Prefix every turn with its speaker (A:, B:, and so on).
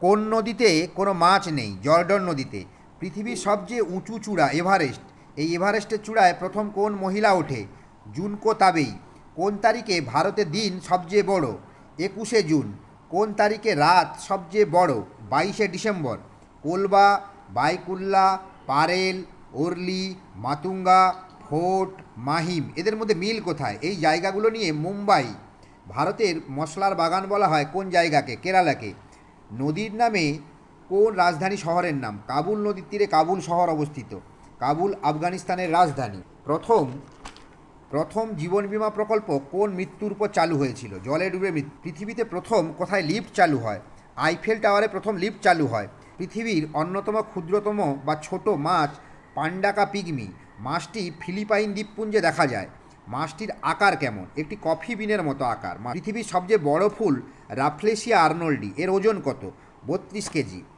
A: কোন নদীতে কোনো মাছ নেই? জর্ডন নদীতে। পৃথিবীর সবচেয়ে উঁচু চূড়া এভারেস্ট, এই এভারেস্টের চূড়ায় প্রথম কোন মহিলা ওঠে? Junko Tabei. কোন তারিখে ভারতের দিন সবচেয়ে বড়? 21শে জুন। কোন তারিখে রাত সবচেয়ে বড়? 22শে ডিসেম্বর। কোলবা, বাইকুল্লা, পারেল, ওরলি, মাতুঙ্গা, ফোর্ট, মাহিম, এদের মধ্যে মিল কোথায়? এই জায়গাগুলো নিয়ে মুম্বাই। ভারতের মশলার বাগান বলা হয় কোন জায়গাকে? কেরালাকে। নদীর নামে কোন রাজধানী শহরের নাম? কাবুল নদীর তীরে কাবুল শহর অবস্থিত। কাবুল আফগানিস্তানের রাজধানী। প্রথম প্রথম জীবন বীমা প্রকল্প কোন মৃত্যুর উপর চালু হয়েছিল? জলে ডুবে মৃত্যু। পৃথিবীতে প্রথম কোথায় লিফট চালু হয়? আইফেল টাওয়ারে প্রথম লিফট চালু হয়। পৃথিবীর অন্যতম ক্ষুদ্রতম বা ছোট মাছ পান্ডাকা পিগমি। মাছটি ফিলিপাইন দ্বীপপুঞ্জে দেখা যায়। মাছটির আকার কেমন? একটি কফি বিনের মতো আকার। পৃথিবীর সবচেয়ে বড় ফুল রাফলেসিয়া আর্নল্ডি, এর ওজন কত? 32 কেজি।